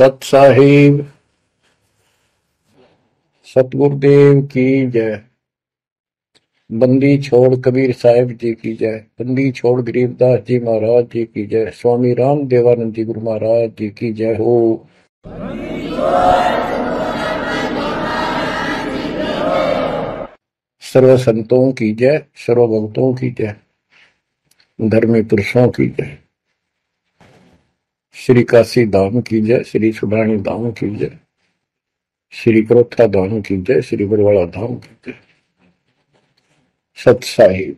सत साहिब सतगुरुदेव की जय। बंदी छोड़ कबीर साहिब जी की जय। बंदी छोड़ गरीबदास जी महाराज जी की जय। स्वामी राम देवानंद जी गुरु महाराज जी की जय हो। सर्व संतों की जय, सर्व भक्तों की जय, धर्मी पुरुषों की जय। श्री काशी धाम की जय, श्री सुडानी धाम की जय, श्री क्रोथा धाम की जय, श्री बरवाड़ा धाम की जय। सत साहिब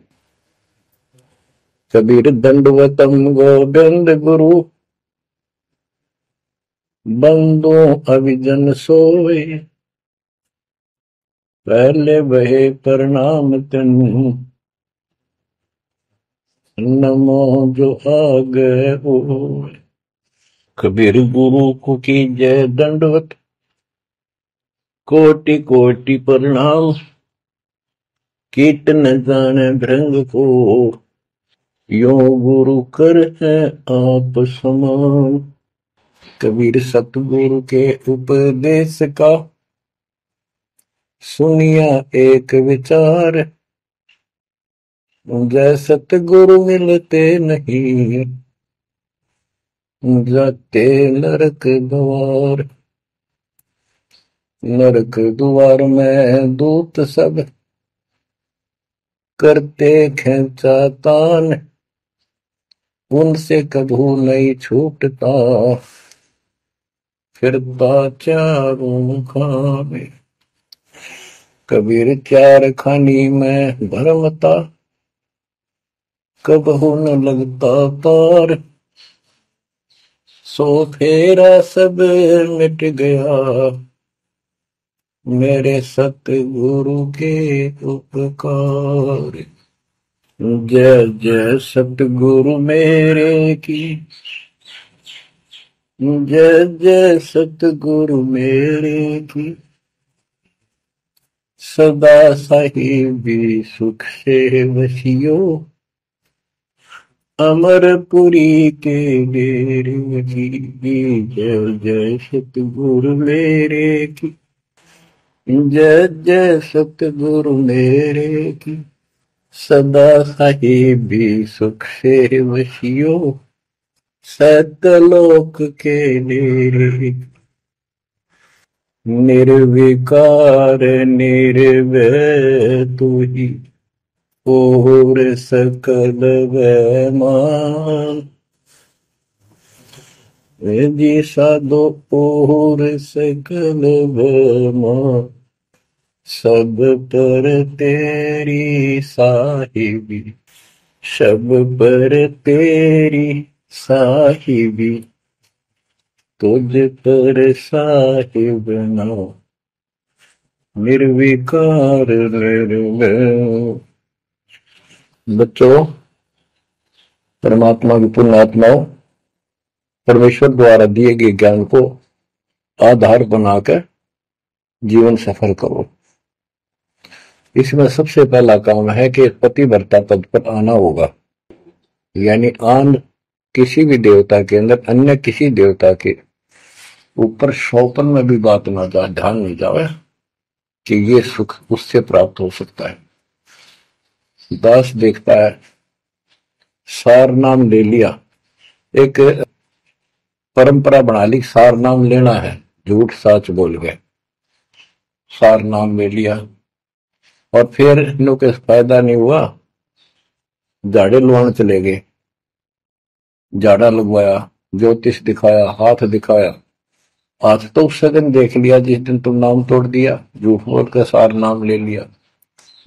कबीर दंडवतम गोविंद गुरु, बंदो अभिजन सोए, पहले बहे प्रणाम तनु, नमो जो आगे हो। कबीर गुरु को की जय दंडवत, कोटि कोटि प्रणाम, कीट न जाने भृंग को, यो गुरु कर है आप समान। कबीर सतगुरु के उपदेश का सुनिया एक विचार, जय सतगुरु मिलते नहीं, जाते नरक द्वार। नरक द्वार में दूत सब करते खेचा तान, उनसे कभू नहीं छूटता, फिरता चारों खाने। कबीर चार खानी में भरमता, कबहू न लगता पार, सो फेरा सब मिट गया, मेरे सतगुरु के उपकार। जय जय सतगुरु मेरे की, जय जय सतगुरु मेरे की, सदा साहिबी सुख से वसियो, अमरपुरी के डेरे की। जय जय सतगुरु मेरे की, जय जय सतगुरु मेरे की, सदा साहिबी सुख से वसियो, सतलोक के डेरे। निर्विकार निर्भय तू ही, और सकल वैमान, जी साधो और सकल वैमान, सब पर तेरी साहिबी, सब पर तेरी साहिबी, तुझ पर साहिब नाम, निर्विकार निर्भय। बच्चों, परमात्मा की पुण्य आत्माओं, परमेश्वर द्वारा दिए गए ज्ञान को आधार बनाकर जीवन सफल करो। इसमें सबसे पहला काम है कि पतिव्रता पद पर आना होगा, यानी आन किसी भी देवता के अंदर अन्य किसी देवता के ऊपर शौपन में भी बात ना जाए, ध्यान नहीं जाए कि ये सुख उससे प्राप्त हो सकता है। दास देखता है, सार नाम ले लिया, एक परंपरा बना ली, सार नाम लेना है, झूठ साच बोल गए, सार नाम ले लिया, और फिर इनों के फायदा नहीं हुआ, झाड़े लुआने चले गए, झाड़ा लगवाया, ज्योतिष दिखाया, हाथ दिखाया, हाथ तो उस दिन देख लिया जिस दिन तुम नाम तोड़ दिया, झूठ बोल कर सार नाम ले लिया,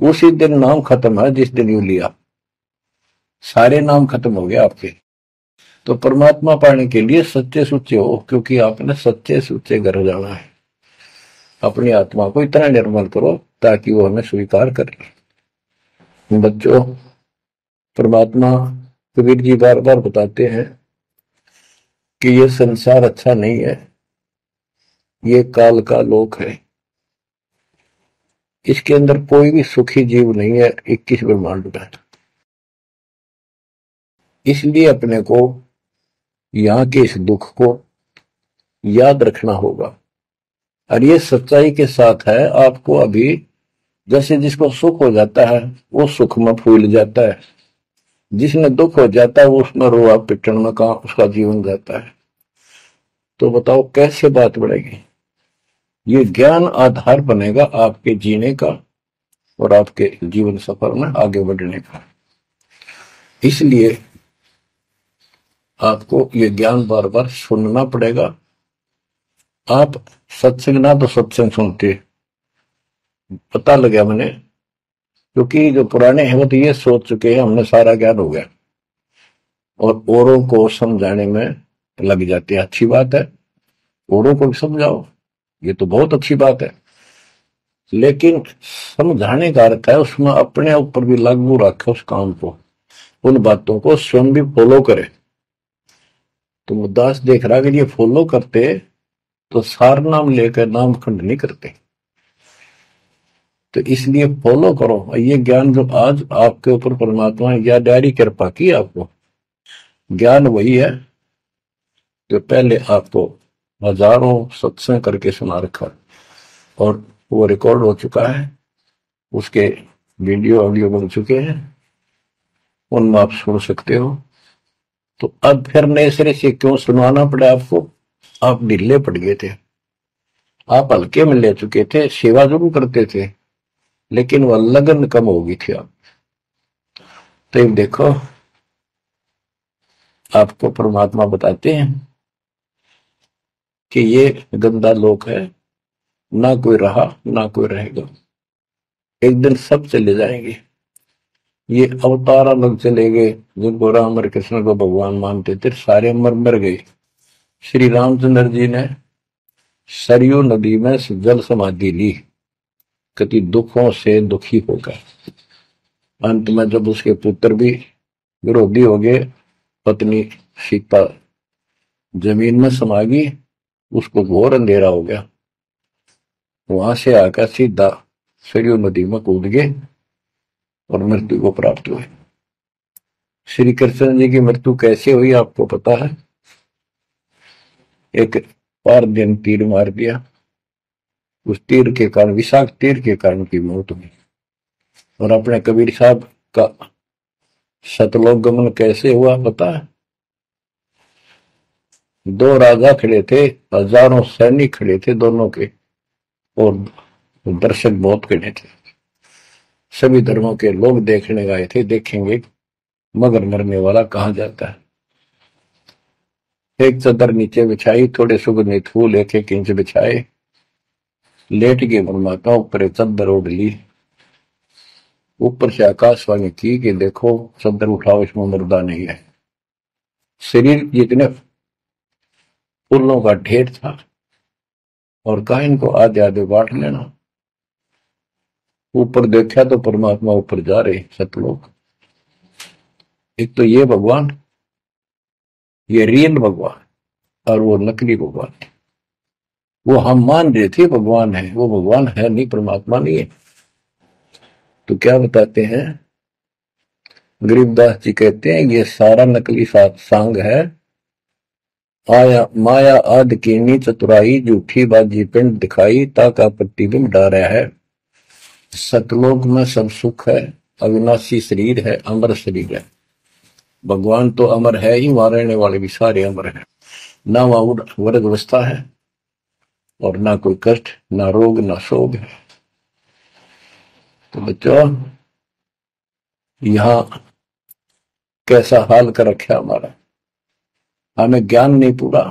उसी दिन नाम खत्म है जिस दिन यू लिया, सारे नाम खत्म हो गए आपके। तो परमात्मा पाने के लिए सच्चे सुच्चे हो, क्योंकि आपने सच्चे सुच्चे घर जाना है। अपनी आत्मा को इतना निर्मल करो ताकि वो हमें स्वीकार करे। बच्चों, परमात्मा कबीर जी बार बार बताते हैं कि ये संसार अच्छा नहीं है, ये काल का लोक है, इसके अंदर कोई भी सुखी जीव नहीं है 21 ब्रह्मांड में। इसलिए अपने को यहाँ के इस दुख को याद रखना होगा। और ये सच्चाई के साथ है। आपको अभी जैसे जिसको सुख हो जाता है वो सुख में फूल जाता है, जिसने दुख हो जाता है वो उसमें रोआ पिटन में कहा उसका जीवन जाता है। तो बताओ कैसे बात बढ़ेगी। ये ज्ञान आधार बनेगा आपके जीने का और आपके जीवन सफर में आगे बढ़ने का। इसलिए आपको ये ज्ञान बार बार सुनना पड़ेगा। आप सत्संग ना तो सत्संग सुनते, पता लगा मैंने, क्योंकि जो पुराने हैं वो तो ये सोच चुके हैं हमने सारा ज्ञान हो गया और औरों को समझाने में लग जाते हैं। अच्छी बात है, औरों को भी समझाओ, ये तो बहुत अच्छी बात है, लेकिन समझाने का अर्थ है उसमें अपने ऊपर भी लागू रखे उस काम को, उन बातों को स्वयं भी फॉलो करे। तो मुद्दास देख रहा कि ये फॉलो करते तो सार नाम लेकर नाम खंड नहीं करते। तो इसलिए फॉलो करो। ये ज्ञान जो आज आपके ऊपर परमात्मा ने या डायरी कृपा की, आपको ज्ञान वही है जो पहले आपको हजारों सत्संग करके सुना रखा और वो रिकॉर्ड हो चुका है, उसके वीडियो ऑडियो बन चुके हैं, उनमें आप सुन सकते हो। तो अब फिर नए सिरे से क्यों सुनवाना पड़ा आपको? आप ढीले पड़ गए थे, आप हल्के में ले चुके थे, सेवा जरूर करते थे लेकिन वह लगन कम हो गई थी आप। तो एक देखो आपको परमात्मा बताते हैं कि ये गंदा लोक है, ना कोई रहा ना कोई रहेगा, एक दिन सब चले जाएंगे। ये अवतार अलग चले गए, जिनको राम और कृष्ण को भगवान मानते थे सारे मर मर गए। श्री रामचंद्र जी ने सरयू नदी में जल समाधि ली, कति दुखों से दुखी होकर। अंत में जब उसके पुत्र भी विरोधी हो गए, पत्नी सीता जमीन में समा गई, उसको घोर अंधेरा हो गया, वहां से आकर सीधा सरयू नदी में कूद गए और मृत्यु को प्राप्त हुए। श्री कृष्ण जी की मृत्यु कैसे हुई आपको पता है? एक पार दिन तीर मार दिया, उस तीर के कारण, विषाक्त तीर के कारण की मौत हुई। और अपने कबीर साहब का सतलोक गमन कैसे हुआ पता है? दो राजा खड़े थे, हजारों सैनिक खड़े थे दोनों के, और दर्शक बहुत खड़े थे, सभी धर्मों के लोग देखने आए थे, देखेंगे मगर मरने वाला कहां जाता है। एक चादर नीचे बिछाई, थोड़े सुगंधित फूल एक एक इंच बिछाए, लेट के परमात्मा ऊपर चादर ओढ़ ली, ऊपर से आकाशवाणी की कि देखो चादर उठाओ, इसमें मुर्दा नहीं है। शरीर जितने फूलों का ढेर था और कहा इनको आधे आधे बांट लेना। ऊपर देखा तो परमात्मा ऊपर जा रहे सतलोक। एक तो ये भगवान, ये रियल भगवान और वो नकली भगवान। वो हम मान रहे थे भगवान है, वो भगवान है नहीं, परमात्मा नहीं है। तो क्या बताते हैं गरीबदास जी, कहते हैं ये सारा नकली सांग है, आया माया आद कीनी चतुराई, झूठी बाजी पिंड दिखाई, ताका प्रतिबिंब डारा है। सतलोक में सब सुख है, अविनाशी शरीर है, अमर शरीर है। भगवान तो अमर है ही, वहां रहने वाले भी सारे अमर है। ना वहां वर्ग अवस्था है और ना कोई कष्ट, ना रोग, ना शोक है। तो बच्चों यहां कैसा हाल कर रखा हमारा, हमें ज्ञान नहीं पूरा,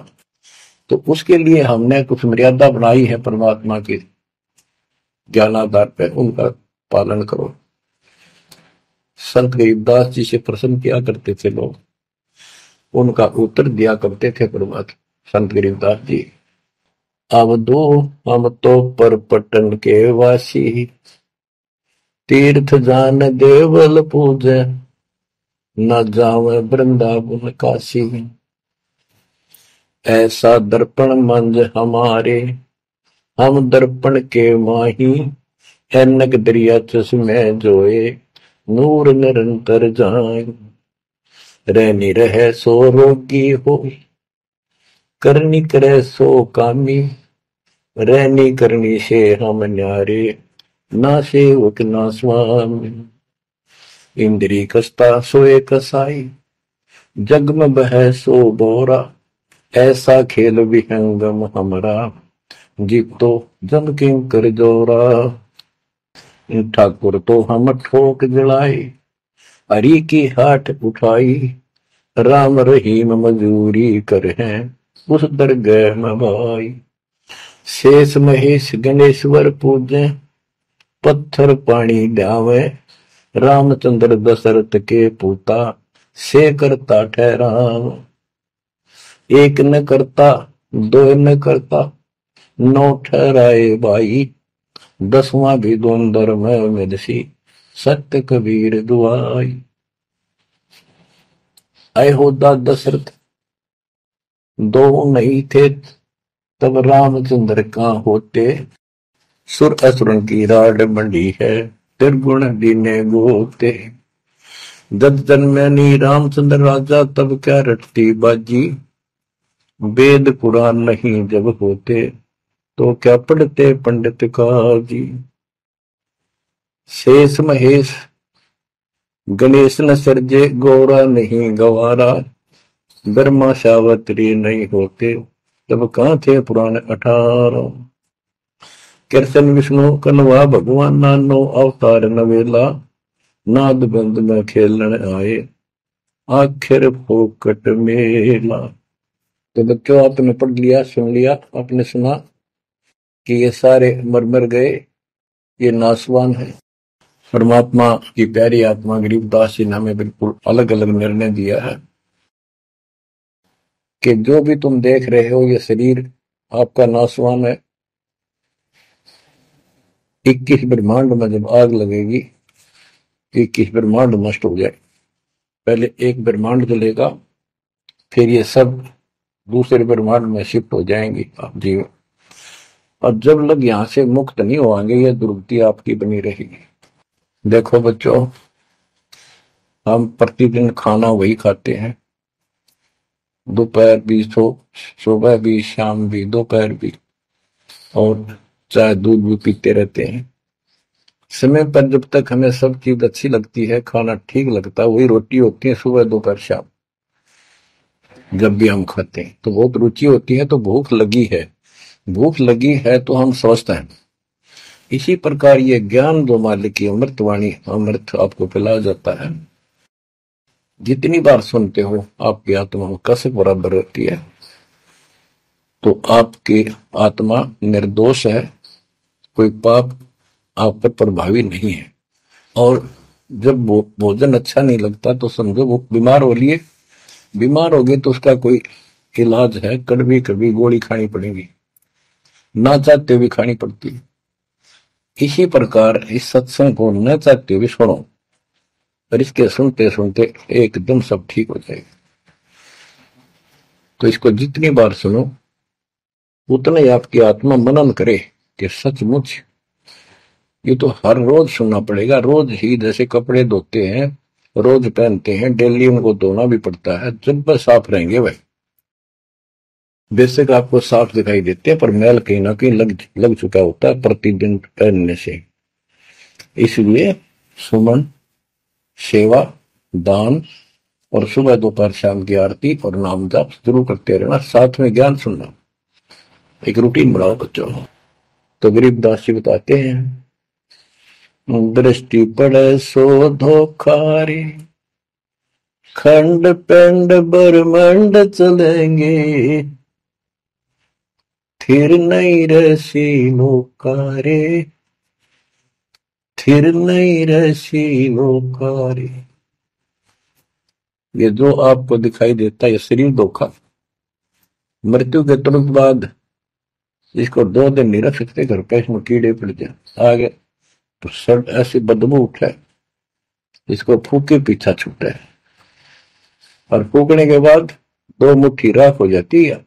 तो उसके लिए हमने कुछ मर्यादा बनाई है परमात्मा की ज्ञानाधार पे, उनका पालन करो। संत गरीबदास जी से प्रश्न किया करते थे लोग, उनका उत्तर दिया करते थे परमात्मा संत गरीबदास जी। अब दो हम तो पर पटन के वासी, तीर्थ जान देवल पूजे, न जावे वृंदावन काशी। ऐसा दर्पण मंज हमारे, हम दर्पण के माही, ऐनक दरिया चश्मे जोए, नूर निरंतर जाए। रहनी रहे सो रोगी हो, करनी करे सो कामी, रहनी करनी से हम न्यारे, ना सेवक ना स्वामी। इंद्री कसता सोए कसाई, जग में बह सो बोरा, ऐसा खेल विहंगम हमरा, जीत तो जम किंग कर जोरा। ठाकुर तो हम ठोक जलाई, हरि की हाट उठाई, राम रहीम मजूरी कर हैं उस दरगाह में भाई। शेष महेश गणेश्वर पूजे, पत्थर पानी ड्यावे, रामचंद्र दशरथ के पूता, से करता ठहराव। एक न करता दो न करता, नौ ठहराए भाई, दसवां भी दोंदर में मेदसी, सत्य कबीर दुआई। आए होदा दशरथ दो नहीं थे, तब रामचंद्र का होते, सुर असुरन की राड मंडी है, त्रिगुण दीने गोते। जब जन्मनी रामचंद्र राजा, तब क्या रटती बाजी, वेद पुराण नहीं जब होते, तो क्या पढ़ते पंडित काजी। शेष महेश गणेश न सर्जे, गौरा नहीं गवारा, ब्रह्मा सावत्री नहीं होते, तब कहां थे पुराण 18। कृष्ण विष्णु कन्वा भगवान, नानो अवतार नवेला, नाद बंद में खेलन आए, आखिर फोकट मेला। तो बच्चों आपने पढ़ लिया, सुन लिया, आपने सुना कि ये सारे मर मर गए, ये नासवान है। परमात्मा की प्यारी आत्मा गरीबदास जी ने हमें बिल्कुल अलग अलग निर्णय दिया है कि जो भी तुम देख रहे हो ये शरीर आपका नासवान है। 21 ब्रह्मांड में जब आग लगेगी, 21 ब्रह्मांड नष्ट हो जाए, पहले एक ब्रह्मांड जलेगा, फिर ये सब दूसरे ब्रह्मांड में शिफ्ट हो जाएंगे आप जीव। और जब लोग यहां से मुक्त नहीं होंगे, ये दुर्गति आपकी बनी रहेगी। देखो बच्चों, हम प्रतिदिन खाना वही खाते हैं, दोपहर भी, सुबह भी, शाम भी, दोपहर भी, और चाय दूध भी पीते रहते हैं। समय पर जब तक हमें सब चीज अच्छी लगती है, खाना ठीक लगता है, वही रोटी होती है सुबह दोपहर शाम। जब भी हम खाते हैं तो बहुत रुचि होती है, तो भूख लगी है, भूख लगी है तो हम स्वस्थ हैं। इसी प्रकार ये ज्ञान जो मालिक की अमृतवाणी, अमृत आपको पिलाया जाता है, जितनी बार सुनते हो आपकी आत्मा में कसक बराबर रहती है। तो आपकी आत्मा निर्दोष है, कोई पाप आप पर प्रभावी नहीं है। और जब भोजन अच्छा नहीं लगता तो समझो वो बीमार हो लिए, बीमार हो गए तो उसका कोई इलाज है, कड़वी कड़वी गोली खानी पड़ेगी, ना चाहते हुए खानी पड़ती है। इसी प्रकार इस सत्संग को न चाहते हुए सुनो, और इसके सुनते सुनते एकदम सब ठीक हो जाएगा। तो इसको जितनी बार सुनो उतना ही आपकी आत्मा मनन करे कि सचमुच ये तो हर रोज सुनना पड़ेगा। रोज ही जैसे कपड़े धोते हैं, रोज पहनते हैं, डेली उनको धोना भी पड़ता है, जब वह साफ रहेंगे वह बेशक आपको साफ दिखाई देते हैं, पर मैल कहीं ना कहीं लग चुका होता है प्रतिदिन पहनने से। इसलिए सुमन, सेवा, दान और सुबह दोपहर शाम की आरती और नाम जाप जरूर करते रहना, साथ में ज्ञान सुनना, एक रूटीन बनाओ बच्चों। तो गरीबदास जी बताते हैं, दृष्टि पड़े सो धोखारी, खंड पेंड ब्रह्मांड चलेंगे, थिर नहीं रसी लोकारे, थिर नहीं रसी लोकारे। ये जो आपको दिखाई देता है ये शरीर धोखा, मृत्यु के तुरंत बाद इसको 2 दिन नहीं रख सकते घर पे, इसमें कीड़े पड़ जाए आगे तो सब ऐसी बदबू उठे, इसको फूके पीछा छूटे, और फूकने के बाद 2 मुट्ठी राख हो जाती है।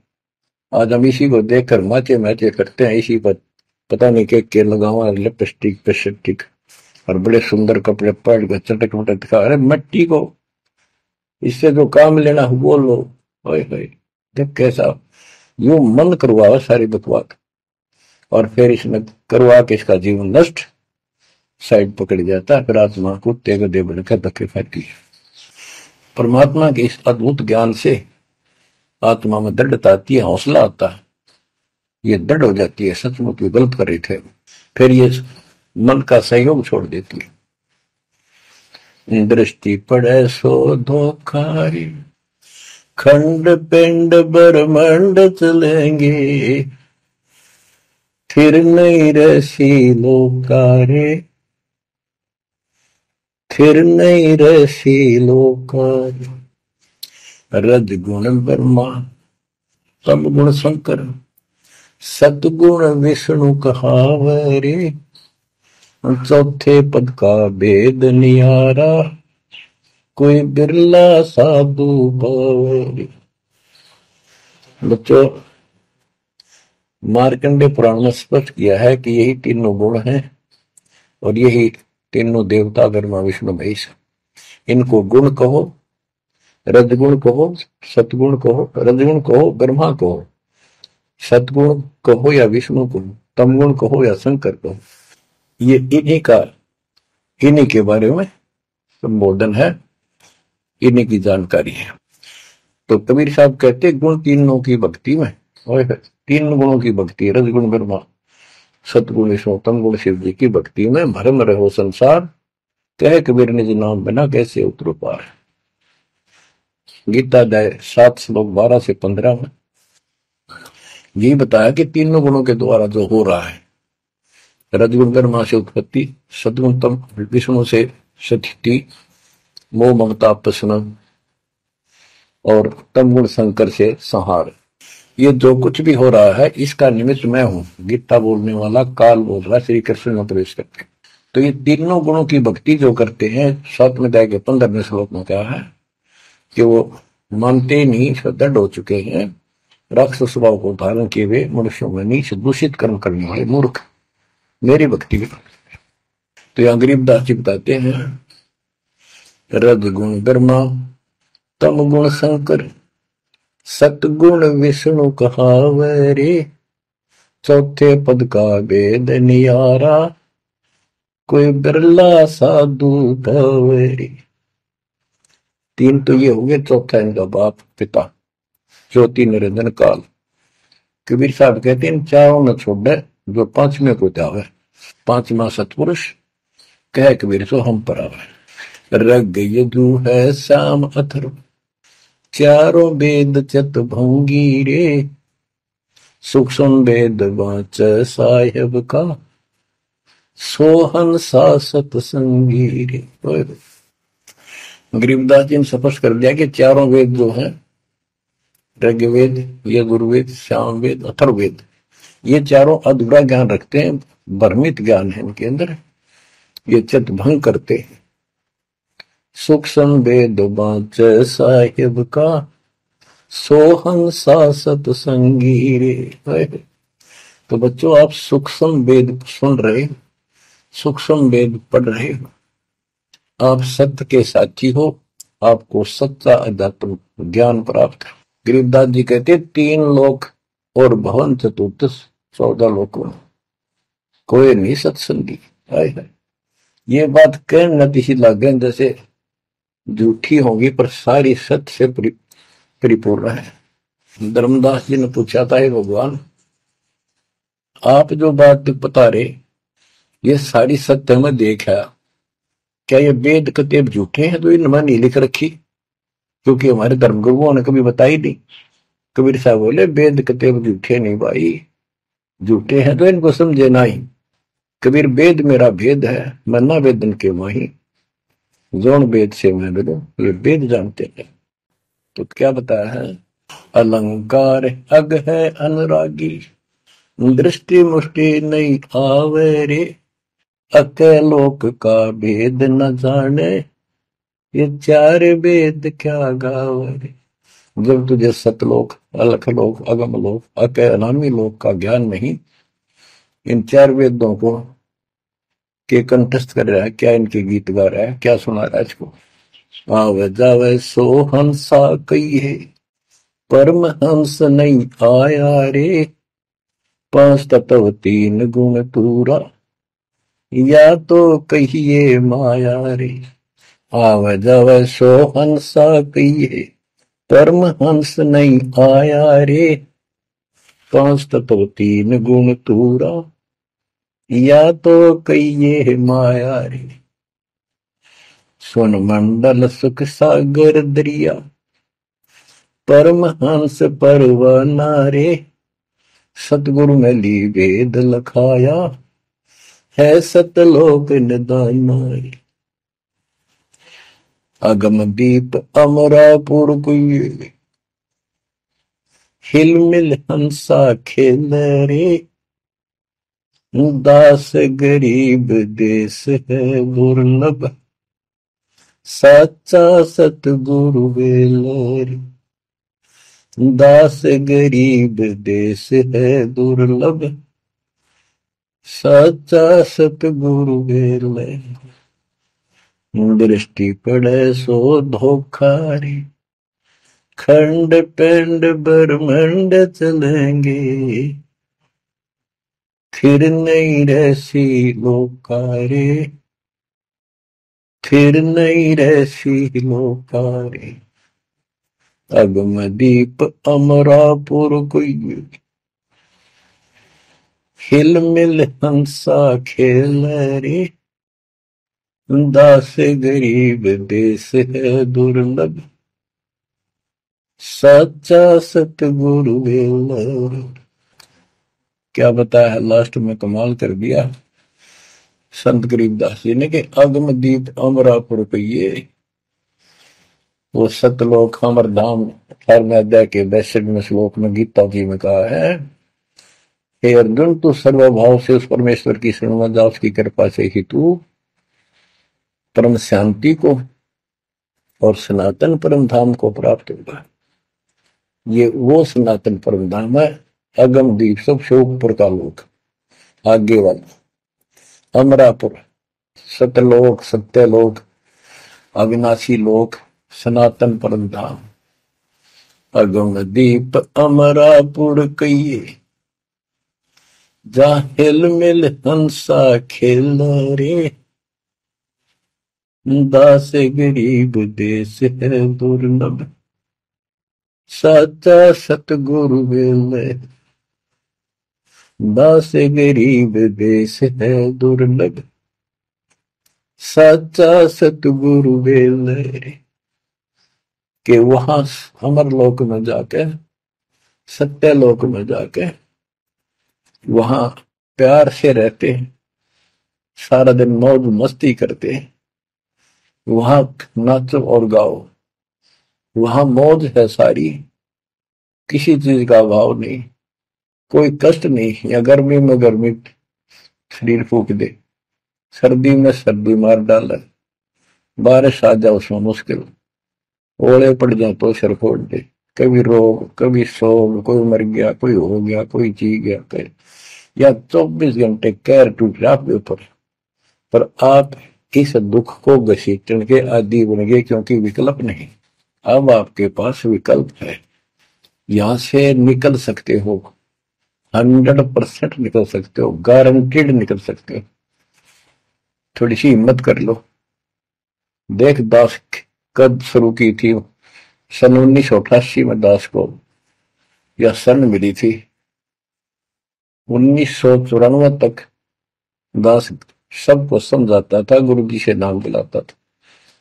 आज हम इसी को देखकर माचे मैचे करते हैं, इसी पर पता नहीं क्या लगावा, लिपस्टिक पेस्टिक और बड़े सुंदर कपड़े पहन कर चटक मटक दिखा। अरे मिट्टी को इससे जो काम लेना वो लो, देख कैसा यूं मन करवावे सारी बकवाक, और फिर इसमें करवा के इसका जीवन नष्ट साइड पकड़ जाता है, फिर आत्मा को तेग दे बनकर धक्के खाती है। परमात्मा के इस अद्भुत ज्ञान से आत्मा में दृढ़ता आती है, हौसला आता है, ये दृढ़ हो जाती है, सचमुच ये गलत कर रहे थे, फिर ये मन का सहयोग छोड़ देती है। दृष्टि पड़े सो धोखारी, खंड पिंड ब्रह्मांड चलेंगे, फिर नहीं रसी लोकारे, फिर नहीं रसी लोकारे। रजगुण ब्रह्मा तम गुण शंकर, सतगुण विष्णु कहावरे, चौथे पद का भेद नियारा, कोई बिरला साधु पावरे। बच्चों, मार्कंडे पुराण में स्पष्ट किया है कि यही तीनों गुण हैं और यही तीनों देवता ब्रह्मा विष्णु महेश। इनको गुण कहो, रजगुण कहो, सतगुण कहो, रजगुण कहो ब्रह्मा कहो, सतगुण कहो या विष्णु कहो, तमगुण कहो या शंकर कहो, ये इन्हीं के बारे में संबोधन है, इन्हीं की जानकारी है। तो कबीर साहब कहते गुण तीनों की भक्ति में, और तीन गुणों की भक्ति, रजगुण ब्रह्मा, सतगुण विष्णु, तमगुण शिव जी की भक्ति में भरम रहो संसार, कहे कबीर निज नाम बिना कैसे उतरो पार। गीता अध्याय 7 श्लोक 12 से 15 में यही बताया कि तीनों गुणों के द्वारा जो हो रहा है, रजगुण ब्रह्मा से उत्पत्ति, सतगुण तम विष्णु से स्थिति, मोह ममता प्रश्न, और तमगुण शंकर से संहार, ये जो कुछ भी हो रहा है इसका निमित्त मैं हूं। गीता बोलने वाला काल बोल रहा है श्री कृष्ण में प्रवेश करके। तो ये तीनों गुणों की भक्ति जो करते हैं, 7वें अध्याय के 15वें श्लोक में क्या है कि वो मानते नहीं, दृढ़ हो चुके हैं, राक्षस स्वभाव को धारण किए हुए मनुष्यों में नीच दूषित कर्म करने वाले मूर्ख मेरी भक्ति में। तो यहाँ गरीबदास जी बताते हैं, रजगुण ब्रह्मा तमगुण शंकर, सतगुण विष्णु कहावरे, चौथे पद का भेद नियारा, कोई बिरला साधु पावरे। तीन तो ये हो गए, चौथा इनका बाप पिता ज्योति निरंजन काल। कबीर साहब कहते हैं इन चारों न छोड़े जो पांचवें को त्यावे, पांचवा सतपुरुष कह कबीर सो हम पर आवे। रग यदु है श्याम अथर्व, चारों वेद चत भंगी रे, सूक्ष्म वेद वाच साहेब का, सोहन सा सतसंगी रे। गरीबदास जी ने स्पष्ट कर दिया कि चारों वेद जो है, ऋग्वेद, यजुर्वेद, सामवेद, अथर्ववेद, ये चारों अधूरा ज्ञान रखते हैं, भ्रमित ज्ञान है इनके अंदर, ये चित भंग करते हैं। सूक्ष्म वेद वाच साहिब का, सोहन सा सतसंगी रे। तो बच्चों, आप सूक्ष्म वेद सुन रहे, सूक्ष्म वेद पढ़ रहे हो, आप सत्य के साथी हो, आपको सच्चा अध्यात्म ज्ञान प्राप्त है। गरीबदास जी कहते 3 लोक और भवन चतुर्दश 14 लोकों में कोई नहीं सत्संगी। ये बात कहने नतीशी लगे जैसे झूठी होगी पर सारी सत्य से परिपूर्ण है। धर्मदास जी ने पूछा था, हे भगवान, आप जो बात बता रहे ये सारी सत्य में देखा, क्या ये वेद कतेब झूठे हैं तो इनमें नहीं लिख रखी? क्योंकि हमारे धर्म गुरुओं ने कभी बताई नहीं। कबीर साहब बोले वेद कतेब झूठे नहीं भाई, झूठे हैं तो इनको समझे नहीं। कबीर वेद मेरा भेद है, मैं ना वेदन के माही, जोन वेद से मैं मिलूं, ये वेद जानते हैं। तो क्या बताया है, अलंकार अग है अनुरागी, दृष्टि मुष्टि नहीं आवे रे, अके लोक का भेद न जाने, ये 4 वेद क्या गावे। जब तुझे सतलोक, अलखलोक, अगमलोक, अके अनामी लोक का ज्ञान नहीं, इन 4 वेदों को के कंठस्थ कर रहा है, क्या इनके गीत गा रहा है, क्या सुना रहा है इसको। आवे जावे सो हंसा कही है, परमहंस नहीं आया रे, पांच तत्व तीन गुण पूरा, या तो कहिए माया रे, आव जव सो हंसा कहिए। परमहंस नहीं आया रे, पांच तत्व तीन गुण पूरा, या तो कहिए माया रे। सुन मंडल सुख सागर दरिया, परमहंस परवाना रे, सतगुरु में ली वेद लखाया, है सतलोक निदाना रे। अगम दीप अमरापुर कुए, हिल मिल हंसा खेल रे, दास गरीब देश है दुर्लभ, साचा सतगुरु वेल रे। दास गरीब देश है दुर्लभ, साचा सतगुरु वेल रे। दृष्टि पड़े सो धोखा रे, खंड पिंड ब्रह्मंड चलेंगे, फिर नहीं रहसी लोकारे, फिर नहीं रहसी लोकारे। अगम दीप अमरापुर कोई, हिल मिल हंसा खेल रे, दास गरीब देश है दुर्लभ, सच्चा सतगुरु वेल। क्या बताया है लास्ट में, कमाल कर दिया संत गरीबदास जी ने कि अगम दीप अमरापुर कहिए। वो सतलोक अमर धाम 18वें अध्याय के 62वें श्लोक में गीता जी में कहा है, हे अर्जुन तू सर्वभाव से उस परमेश्वर की शरण में जा, उसकी कृपा से ही तू परम शांति को और सनातन परम धाम को प्राप्त होगा। ये वो सनातन परम धाम है, अगम दीप सब शोकपुर का लोक, आगे वाला अमरापुर, सतलोक सत्यलोक अविनाशी लोक, सनातन परम धाम। अगम दीप अमरापुर कहिए, जा हिल मिल हंसा खेल रे, दास गरीब देश है दुर्लभ, साचा सतगुरु वेल। दास गरीब देश है दुर्लभ, साचा सतगुरु वेल रे। कि वहां अमर लोक में जाके, सत्य लोक में जाके वहां प्यार से रहते हैं, सारा दिन मौज मस्ती करते हैं, वहां नाचो और गाओ, वहां मौज है सारी, किसी चीज का अभाव नहीं, कोई कष्ट नहीं। या गर्मी में गर्मी शरीर फूक दे, सर्दी में सर्दी मार डाले, बारिश आ जाए उसमें मुश्किल, ओले पड़ जाए तो सिर फोड़ दे, कभी रोग कभी सोग, कोई मर गया कोई हो गया कोई जी गया कोई, या 24 घंटे कैर टूट रहा आपके ऊपर, पर आप इस दुख को घसीटने के आदि बन गए, क्योंकि विकल्प नहीं। अब आपके पास विकल्प है, यहां से निकल सकते हो, 100% निकल सकते हो, गारंटीड निकल सकते हो। थोड़ी सी हिम्मत कर लो। देख दास कब शुरू की थी, सन 1988 में दास को यह सन मिली थी। 1994 तक दास सबको समझाता था, गुरु जी से नाम दिलाता था,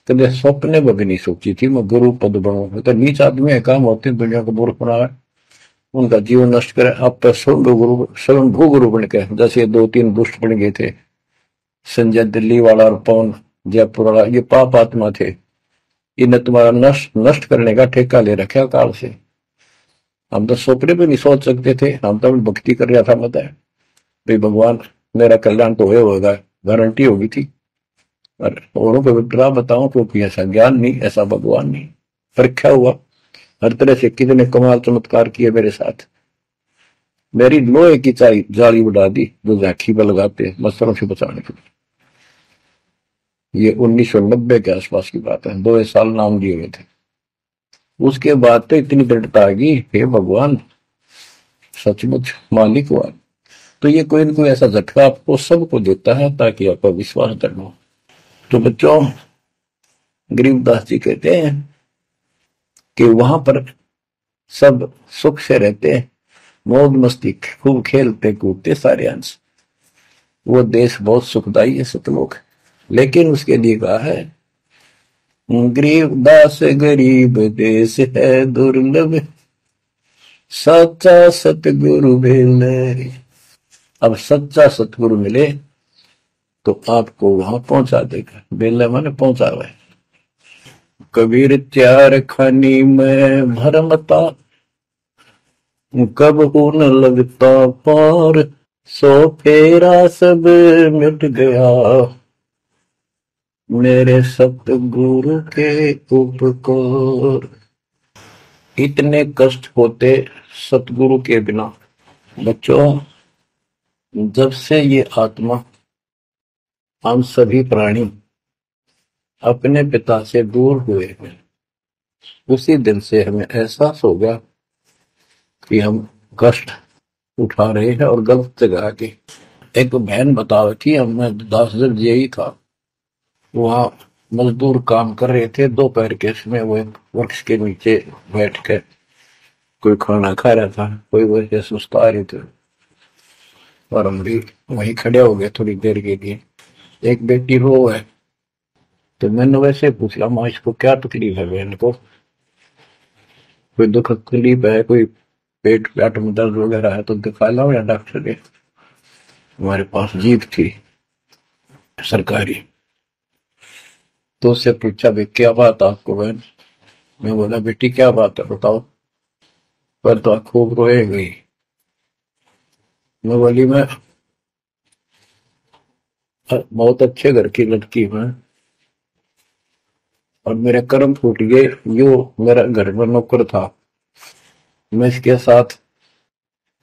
कभी सपने में भी नहीं सोची थी मैं गुरु पद बनूंगा। तो नीच आदमी है, काम होते दुनिया को मूर्ख बनावे, उनका जीवन नष्ट करे, आप पर स्वयं भू गुरु बन के, जैसे 2-3 दुष्ट बन गए थे, संजय दिल्ली वाला और पवन जयपुर वाला, ये पाप आत्मा थे, इन्हें तुम्हारा नष्ट करने का ठेका ले रखा काल से। हम तो सपने भी नहीं सोच सकते थे, हम तो भक्ति कर रहा था, बताए भाई भगवान मेरा कल्याण तो होगा, गारंटी होगी थी। और औरों को विग्रह बताऊं, क्योंकि ऐसा ज्ञान नहीं, ऐसा भगवान नहीं। परीक्षा हुआ हर तरह से, कितने कमाल चमत्कार किए मेरे साथ। मेरी लोहे की जाली उड़ा दी जो झांकी पर लगाते मच्छरों से बचाने के लिए। ये 1990 के आसपास की बात है, 2 साल नाम दिए हुए थे। उसके बाद तो इतनी दृढ़ता आ गई, हे भगवान सचमुच मालिक हुआ। तो ये कोई ना कोई ऐसा झटका आपको सबको देता है ताकि आपका विश्वास दृढ़ हो। तो बच्चों, गरीबदास जी कहते हैं कि वहां पर सब सुख से रहते हैं, मौज मस्ती खूब खेलते कूदते सारे अंश। वो देश बहुत सुखदाई है सतलोक, लेकिन उसके लिए कहा है गरीबदास गरीब देश है दुर्लभ, सच्चा सतगुरु मिले। अब सच्चा सतगुरु मिले तो आपको वहां पहुंचा देगा। बेला माने पहुंचा हुआ है। कबीर त्यार खानी में भरमता, कब न लगता पार, सो फेरा सब मिट गया, मेरे सतगुरु के उपकार। इतने कष्ट होते सतगुरु के बिना। बच्चों, जब से ये आत्मा, हम सभी प्राणी अपने पिता से दूर हुए हैं, उसी दिन से हमें एहसास हो गया कि हम कष्ट उठा रहे हैं और गलत जगह के। एक बहन बता रही थी, हमें 10 दिन यही था, वहां मजदूर काम कर रहे थे, दोपहर के समय वो एक वृक्ष के नीचे बैठ कर कोई खाना खा रहा था, कोई वैसे सुस्ता रहे थे और हम भी वहीं खड़े हो गए थोड़ी देर के लिए। एक बेटी रो है, तो मैंने वैसे पूछा, माँ इसको क्या तकलीफ है, बहन को कोई दुख तकलीफ है, कोई पेट पेट में दर्द वगैरह है तो दिखा लाओ या डॉक्टर के। हमारे पास जीप थी सरकारी, तो उससे पूछा भाई क्या बात आपको बहन। मैं बोला बेटी क्या बात है बताओ। पर तो खूब रोए गई। मैं बोली मैं बहुत अच्छे घर की लड़की हूं और मेरे कर्म फूट गए। यो मेरा घर में नौकर था, मैं इसके साथ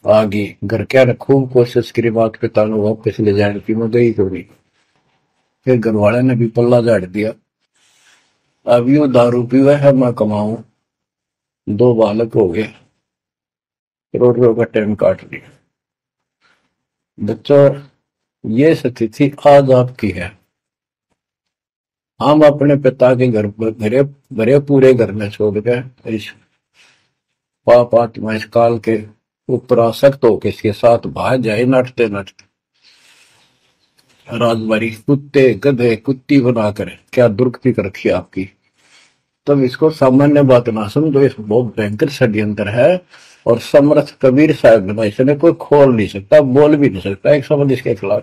आ गई। घर क्या ने खूब कोशिश करी माता पिता ने वापस ले जाने की, मैं गई तो नहीं। फिर घर वाले ने भी पल्ला झाड़ दिया। अब यू दारू पीवा है, मैं कमाऊं, 2 बालक हो गए, करोड़ का टाइम काट लिया। बच्चों, ये स्थिति आज आपकी है। हम अपने पिता के घर घरे भरे पूरे घर में छोड़ गए, इस पाप आत्मा इस काल के ऊपर आसक्त होकर इसके साथ भाग जाए नटते नटते। राजबारी कुत्ते गधे कुत्ती बनाकर क्या दुर्गति कर रखी आपकी। तब इसको सामान्य बात ना समझो, इस बहुत भयंकर षड्यंत्र है। और समर्थ कबीर साहब ने इसने कोई खोल नहीं सकता, बोल भी नहीं सकता एक शब्द इसके खिलाफ।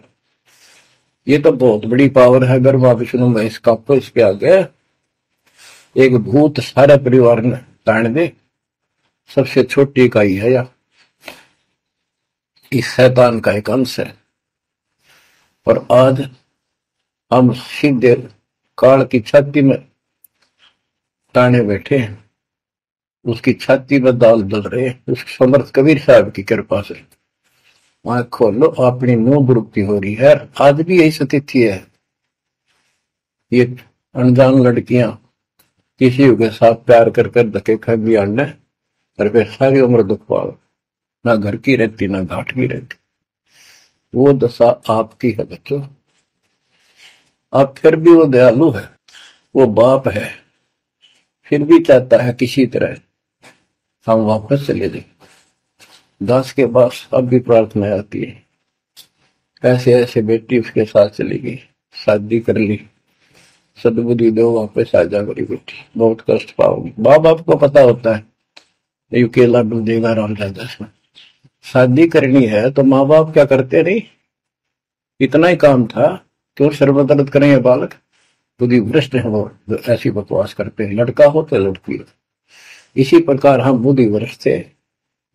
ये तो बहुत बड़ी पावर है। अगर मैं विष्णु में इसका तो इसके आगे एक भूत सारे परिवार ने ताण दे, सबसे छोटी इकाई है या इस शैतान का एक अंश है। और आज हम सीधे काल की छाती में ताने बैठे हैं, उसकी छाती में दाल दल रहे हैं उस समर्थ कबीर साहब की कृपा से। आंख खोलो, अपनी नो दुरुक्ति हो रही है। आज भी यही स्थिति है। ये अनजान लड़कियां किसी के साथ प्यार कर कर धके खा भी आने और फिर सारी उम्र दुख पाओ, ना घर की रहती ना घाट की रहती। वो दशा आपकी है बच्चों। अब फिर भी वो दयालु है, वो बाप है, फिर भी चाहता है किसी तरह हम वापस चले जाए। दास के पास अब भी प्रार्थना आती है, ऐसे ऐसे बेटी उसके साथ चली गई, शादी कर ली, सदबुद्धि दो वापस आ जा मेरी बेटी, बहुत कष्ट पाओगी। बाप बाप को पता होता है ये केला डूब देगा राम राजा में। शादी करनी है तो माँ बाप क्या करते नहीं, इतना ही काम था क्यों सर्वदर्द करेंगे बालक। बुद्धि भ्रष्ट है वो, ऐसी बकवास करते हैं, लड़का हो तो लड़की हो। इसी प्रकार हम बुद्धि भ्रष्ट थे,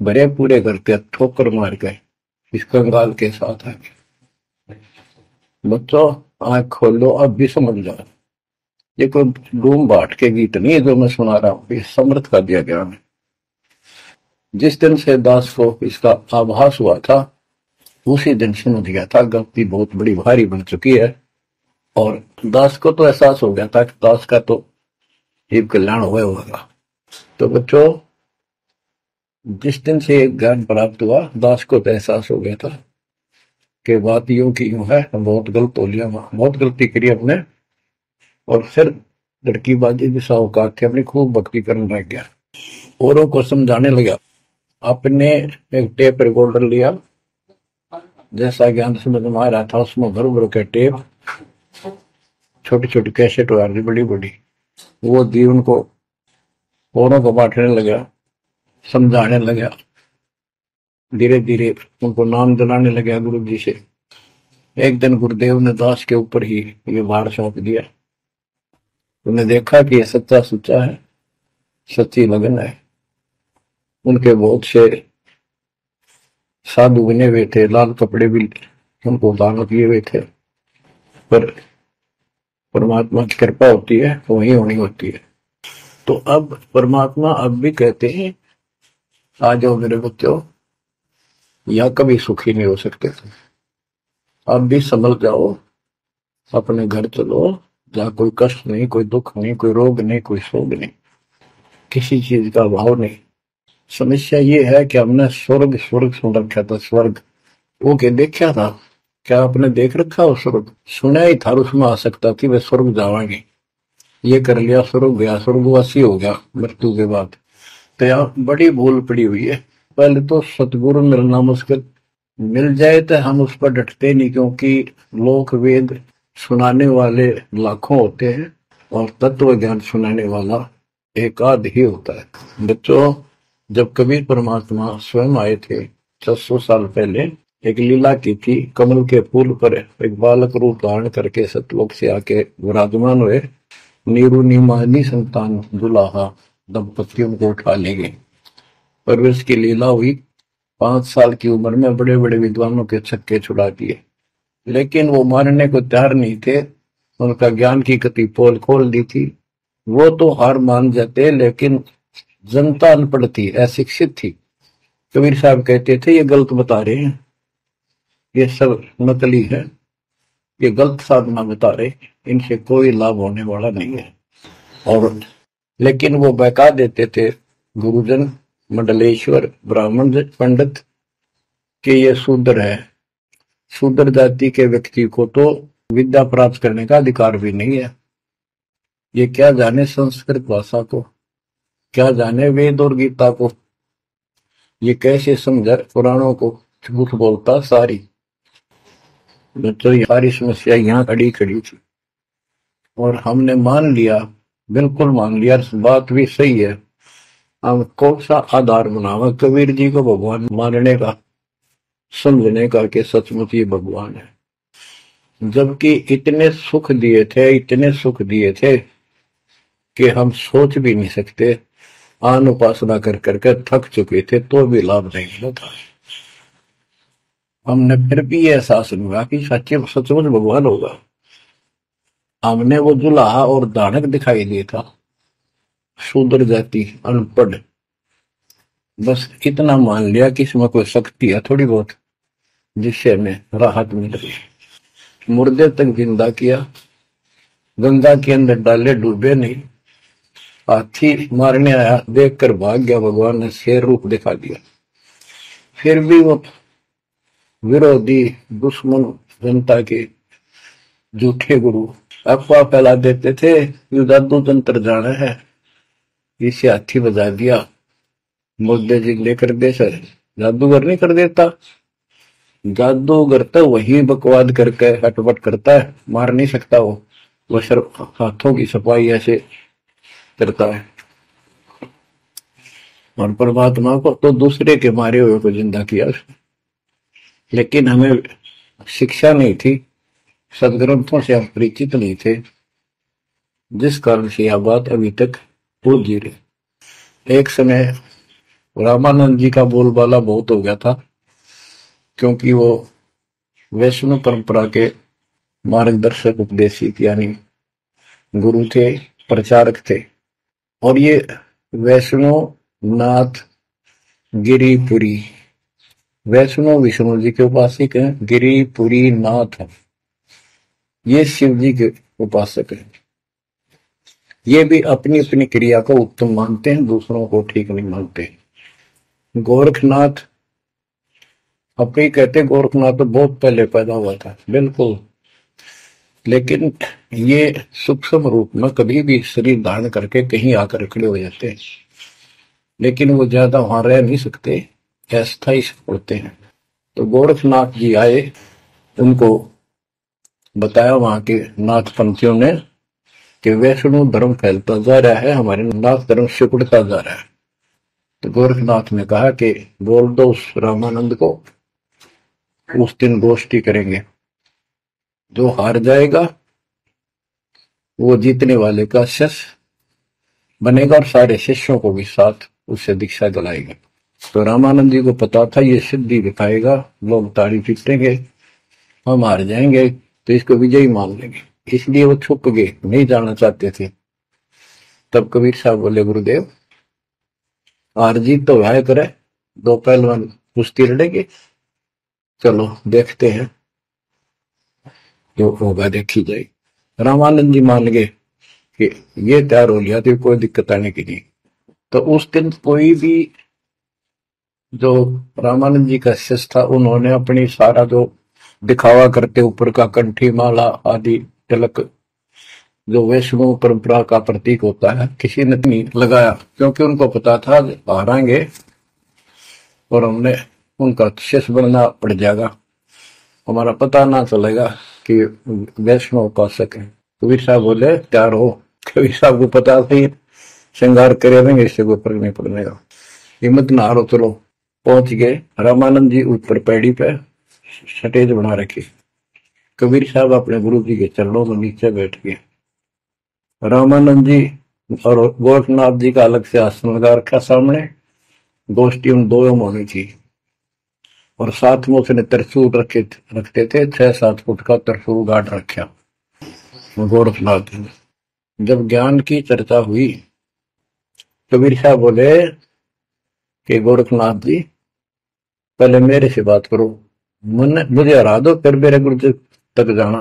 भरे पूरे करते ठोकर मार गए इस कंगाल के साथ आगे। बच्चों आंख खोलो, अब भी समझ जाओ। ये कोई डूम बाट के गीत नहीं है जो मैं सुना रहा हूं, ये समर्थ का दिया ज्ञान है। जिस दिन से दास को इसका आभास हुआ था उसी दिन समझ गया था गलती बहुत बड़ी भारी बन चुकी है। और दास को तो एहसास हो गया था कि दास का तो ये कल्याण हुआ होगा। तो बच्चों, जिस दिन से एक ज्ञान प्राप्त हुआ, दास को तो एहसास हो गया था कि बात यूं की यूं है, बहुत गलत हो लिया, बहुत गलती करी हमने। और फिर लड़की बाजी भी साहूकार थे, अपनी खूब भक्ति करने लग गया, औरों को समझाने लगा। आपने एक टेप रिकॉर्डर लिया, जैसा ज्ञान समझ में आ रहा था उसमें भर भर के टेप, छोटी छोटी कैसेट आ रही बड़ी बड़ी, वो दी उनको, औरों को बांटने लगा, समझाने लगा। धीरे धीरे उनको नाम दिलाने लगा गुरु जी से। एक दिन गुरुदेव ने दास के ऊपर ही ये भार सौंप दिया। उन्हें देखा कि ये सच्चा सुच्चा है, सच्ची लगन है। उनके बहुत से साधु बने हुए थे, लाल कपड़े भी उनको दान किए हुए थे, पर परमात्मा की कृपा होती है तो वही होनी होती है। तो अब परमात्मा अब भी कहते हैं, आ जाओ मेरे बच्चों, या कभी सुखी नहीं हो सकते थे, अब भी संभल जाओ, अपने घर चलो, जहाँ कोई कष्ट नहीं, कोई दुख नहीं, कोई रोग नहीं, कोई शोक नहीं, किसी चीज का अभाव नहीं। समस्या ये है कि हमने स्वर्ग स्वर्ग सुन रखा था, स्वर्ग वो के देखा था, क्या आपने देख रखा हो स्वर्ग? सुना ही था, उसमें आ सकता कि वे स्वर्ग जावांगे, ये कर लिया स्वर्ग गया, स्वर्गवासी हो गया मृत्यु के बाद। तो यहाँ बड़ी भूल पड़ी हुई है। पहले तो सतगुरु मिलना मुश्किल, मिल जाए तो हम उस पर डटते नहीं, क्योंकि लोक वेद सुनाने वाले लाखों होते हैं और तत्व ज्ञान सुनाने वाला एक आध ही होता है। बच्चों, जब कबीर परमात्मा स्वयं आए थे 600 साल पहले, एक लीला की थी, कमल के फूल पर एक बालक रूप धारण करके सतलोक से आके विराजमान हुए। नीरू नीमानी संतान दुलाहा, दंपतियों को उठा ले गए। परवरिश की लीला हुई, 5 साल की उम्र में बड़े बड़े विद्वानों के छक्के छुड़ा दिए, लेकिन वो मानने को तैयार नहीं थे। उनका ज्ञान की गति पोल खोल दी थी, वो तो हार मान जाते, लेकिन जनता अनपढ़ थी, अशिक्षित थी। कबीर साहब कहते थे, ये गलत बता रहे हैं, ये सब नकली है, ये गलत साधना बता रहे, इनसे कोई लाभ होने वाला नहीं है। और लेकिन वो बहका देते थे गुरुजन, मंडलेश्वर, ब्राह्मण, पंडित, कि ये शूद्र है। शूद्र जाति के व्यक्ति को तो विद्या प्राप्त करने का अधिकार भी नहीं है। ये क्या जाने संस्कृत भाषा को, क्या जाने वेद और गीता को, ये कैसे समझे पुराणों को, झूठ बोलता सारी। तो ये सारी समस्या यहाँ खड़ी खड़ी थी, और हमने मान लिया, बिल्कुल मान लिया, बात भी सही है। हम कौन सा आधार बनावा कबीर जी को भगवान मानने का, समझने का कि सचमुच ये भगवान है, जबकि इतने सुख दिए थे, इतने सुख दिए थे कि हम सोच भी नहीं सकते। आन उपासना कर करके थक चुके थे, तो भी लाभ नहीं मिला था। हमने फिर भी ये एहसास हुआ कि सच्चे सचमुच भगवान होगा। हमने वो जुलाहा और दानक दिखाई दिया था, शूद्र जाति, अनपढ़, बस इतना मान लिया कि इसमें कोई शक्ति है थोड़ी बहुत, जिससे हमें राहत मिल रही। मुर्दे तक जिंदा किया, गंगा के अंदर डाले, डूबे नहीं। हाथी मारने आया, देखकर भाग गया, भगवान ने शेर रूप दिखा दिया। फिर भी वो विरोधी, दुश्मन, जनता के झूठे गुरु अफवाह फैला देते थे, यू जादू तंत्र जाना है, इसे हाथी बजा दिया, मुर्दे जिंदे कर दे। सर जादूगर नहीं कर देता, जादूगर तो वही बकवाद करके हटपट करता है, मार नहीं सकता वो सिर्फ हाथों की सफाई ऐसे करता है। और परमात्मा को तो दूसरे के मारे हुए को जिंदा किया। लेकिन हमें शिक्षा नहीं थी, सदग्रंथों से हम परिचित नहीं थे, जिस कारण से यह बात अभी तक उलझी रही। एक समय रामानंद जी का बोलबाला बहुत हो गया था, क्योंकि वो वैष्णव परंपरा के मार्गदर्शक, उपदेशित यानी गुरु थे, प्रचारक थे। और ये वैष्णव नाथ गिरिपुरी, वैष्णव विष्णु जी के उपासक हैं, गिरिपुरी नाथ, ये शिव जी के उपासक हैं। ये भी अपनी अपनी क्रिया को उत्तम मानते हैं, दूसरों को ठीक नहीं मानते। गोरखनाथ अपनी कहते गोरखनाथ तो बहुत पहले पैदा हुआ था, बिल्कुल, लेकिन ये सूक्ष्म रूप में कभी भी शरीर धारण करके कहीं आकर खड़े हो जाते हैं, लेकिन वो ज्यादा वहां रह नहीं सकते, अस्थायी पड़ते हैं। तो गोरखनाथ जी आए, उनको बताया वहां के नाथ पंथियों ने कि वैष्णव धर्म फैलता जा रहा है, हमारे नाथ धर्म सिकुड़ता जा रहा है। तो गोरखनाथ ने कहा कि बोल दो उस रामानंद को, उस दिन गोष्ठी करेंगे, जो हार जाएगा वो जीतने वाले का शिष्य बनेगा और सारे शिष्यों को भी साथ उससे दीक्षा दिलाएगा। तो रामानंद जी को पता था ये सिद्धि दिखाएगा, लोग ताड़ी पीटेंगे, हम हार जाएंगे, तो इसको विजयी मान लेंगे, इसलिए वो छुप गए, नहीं जाना चाहते थे। तब कबीर साहब बोले गुरुदेव हार जीत तो वह करे, दो पहलवान कुश्ती लड़ेंगे, चलो देखते हैं, जो होगा देखी जाए। रामानंद जी मान गए कि ये तैयार हो लिया तो कोई दिक्कत आने की नहीं। तो उस दिन कोई भी जो रामानंद जी का शिष्य था, उन्होंने अपनी सारा जो दिखावा करते ऊपर का कंठी माला आदि तिलक जो वैष्णव परंपरा का प्रतीक होता है, किसी ने नहीं लगाया, क्योंकि उनको पता था हारेंगे और हमने उनका शिष्य बनना पड़ जाएगा, हमारा पता ना चलेगा कि वैष्णव उपासक है। कबीर साहब बोले तैयार हो। कबीर साहब को पता था श्रृंगार करे देंगे, इससे कोई फर्क नहीं पड़ने का, हिम्मत ना हारो, चलो। पहुंच गए, रामानंद जी ऊपर पैड़ी पे स्टेज बना रखी, कबीर साहब अपने गुरु जी के चरणों में नीचे बैठ गए। रामानंद जी और गोरखनाथ जी का अलग से आसन लगा रखा सामने, गोष्ठी उन दोनों में होनी थी। और साथ में उसने त्रिशूल रखते थे, 6-7 फुट का त्रिशूल गाड़ रखा गोरखनाथ जी ने। जब ज्ञान की चर्चा हुई, कबीर साहब बोले कि गोरखनाथ जी पहले मेरे से बात करो, मुझे हरा दो, फिर मेरे गुरु जी तक जाना,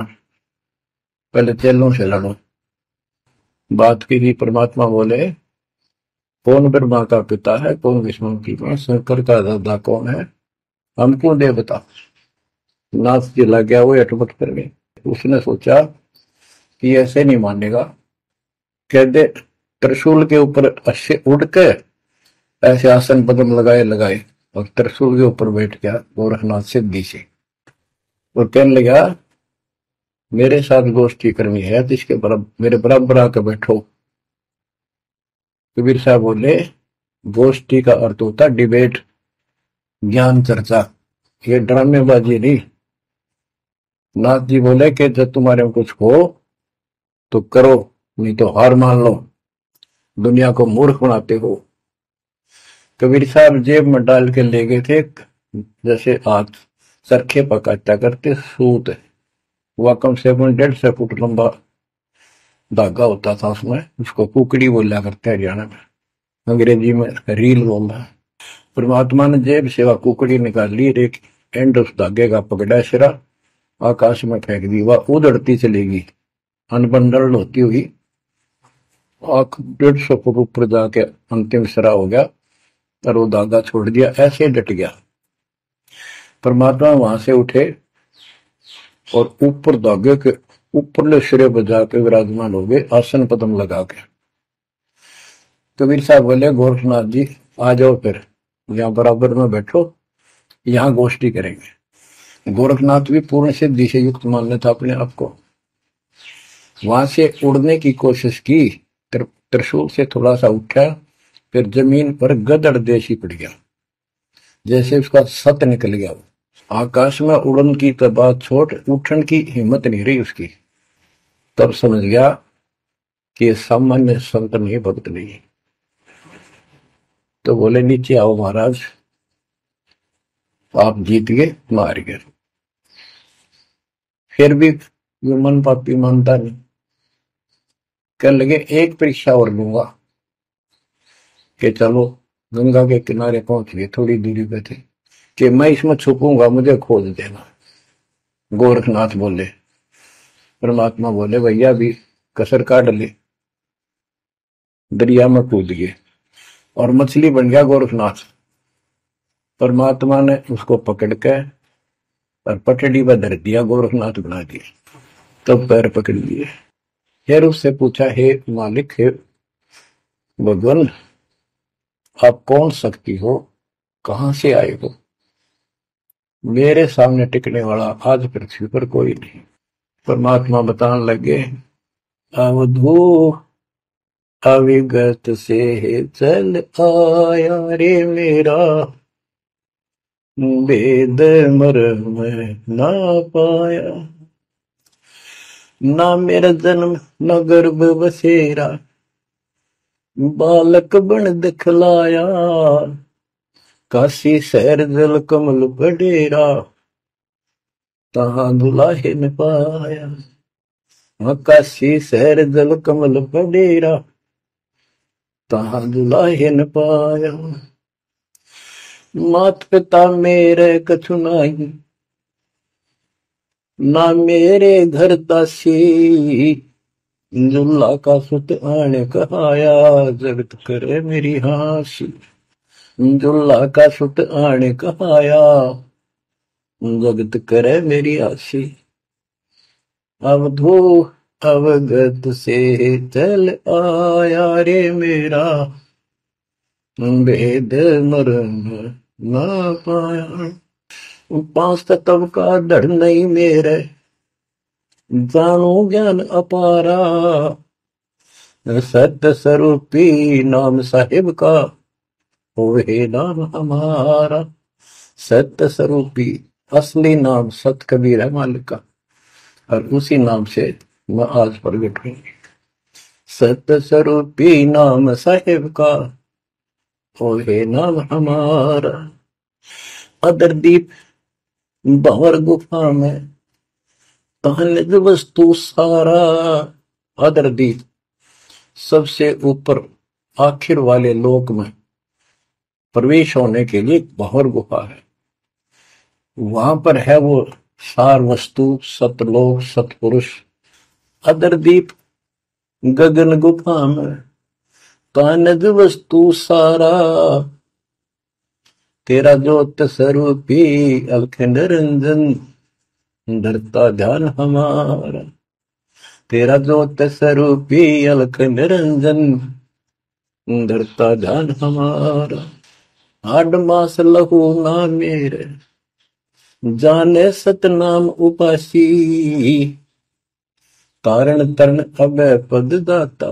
पहले चेलों से लड़ो। बात की थी, परमात्मा बोले कौन ब्रह्मा का पिता है, कौन विष्णु की मां, शंकर का दादा कौन है, हमको दे बता। नाथ जी लग गया, वो अटपट कर गए। उसने सोचा कि ऐसे नहीं मानेगा, कह दे त्रिशूल के ऊपर अच्छे उड़ के ऐसे आसन पद्म लगाए लगाए और त्रिशूल के ऊपर बैठ गया गोरखनाथ सिद्धि से, और कहने लगा मेरे साथ गोष्ठी करनी है तो इसके बराबर मेरे बराबर आकर बैठो। कबीर साहब बोले गोष्ठी का अर्थ होता डिबेट, ज्ञान चर्चा, ये ड्रामेबाजी नहीं। नाथ जी बोले कि जब तुम्हारे में कुछ हो तो करो, नहीं तो हार मान लो, दुनिया को मूर्ख बनाते हो। कबीर साहब जेब में डाल के ले गए थे, जैसे हाथ चरखे पकाता करते सूत, वह कम से कम 150 फुट लंबा धागा होता था उसमें, उसको कुकड़ी बोला करते हैं हरियाणा में, अंग्रेजी में रील बोलना। परमात्मा ने जेब से वह कुकड़ी निकाल ली, एक एंड उस धागे का पकड़ा सिरा, आकाश में फेंक दी, वह उड़ती चलेगी अनबंडल होती हुई, 150 फुट ऊपर जाके अंतिम सिरा हो गया और वो धागा छोड़ दिया, ऐसे डट गया। परमात्मा वहां से उठे और ऊपर धागे के ऊपरले सिरे पर जाके विराजमान हो गए, आसन पद्म लगा के। कबीर साहब बोले गोरखनाथ जी आ जाओ, फिर यहाँ बराबर में बैठो, यहाँ गोष्ठी करेंगे। गोरखनाथ भी पूर्ण सिद्धि से युक्त मान लेता अपने आप को। वहां से उड़ने की कोशिश की, त्रिशूल से थोड़ा सा उठा, फिर जमीन पर गदड़ देशी पड़ गया, जैसे उसका सत निकल गया। आकाश में उड़न की तो बात छोड़, उठन की हिम्मत नहीं रही उसकी। तब समझ गया कि सामान्य संत नहीं, भक्त नहीं। तो बोले नीचे आओ महाराज, आप जीत गए, मार गए। फिर भी वो मन पापी मानता नहीं, कहने लगे एक परीक्षा और लूंगा, कि चलो गंगा के किनारे पहुंच गए, थोड़ी दूरी पे थे, कि मैं इसमें छुपूंगा, मुझे खोज देना। गोरखनाथ बोले, परमात्मा बोले भैया भी कसर काट ले, दरिया में कूद गए और मछली बन गया गोरखनाथ। परमात्मा ने उसको पकड़ के और पटड़ी पर धर दिया, गोरखनाथ बना दिया। तब पैर पकड़ लिए। फिर उससे पूछा, हे मालिक, हे भगवान, आप कौन शक्ति हो, कहां से आए हो? मेरे सामने टिकने वाला आज पृथ्वी पर कोई नहीं। परमात्मा बताने लगे, अवधू अविगत से चल आया रे मेरा, वेद मर्म ना पाया। ना मेरा जन्म न गर्भ बसेरा, बालक बन दिखलाया। काशी शहर जल कमल बडेरा, तहां दुलाहे न पाया। काशी शहर जल कमल बडेरा, तहां दुलाहे न पाया। मात पिता मेरे कछु नाही, ना मेरे घर दासी। दुल्ला का सुत आने कहाया, जगत करे मेरी हासी। दुल्ला का सुत आने कहाया, जगत करे मेरी हासी। अवधू अवगत से चल आया रे मेरा, भेद मरण ना पाया। पांच तत्व का धड़ नहीं मेरे, जानू ज्ञान अपारा। सत्य स्वरूपी नाम साहिब का, होवे नाम हमारा। सत्य स्वरूपी असली नाम सत कबीर है मालिक का, और उसी नाम से मैं आज प्रगट हूं। सत्य स्वरूपी नाम साहिब का, होवे नाम हमारा। अदरदीप भंवर गुफा में, तहनिज वस्तु सारा। अदरदीप सबसे ऊपर आखिर वाले लोक में प्रवेश होने के लिए भंवर गुफा है। वहां पर है वो सार वस्तु, सतलोक, सतपुरुष। अदरदीप गगन गुफा में, तहनिज वस्तु सारा। तेरा ज्योत स्वरूपी अलख निरंजन, धरता ध्यान हमारा। तेरा ज्योत स्वरूपी अलख निरंजन, धरता ध्यान हमारा। हाड मास लहू ना मेरे, जाने सतनाम उपासी। कारण तरण अभय पद दाता,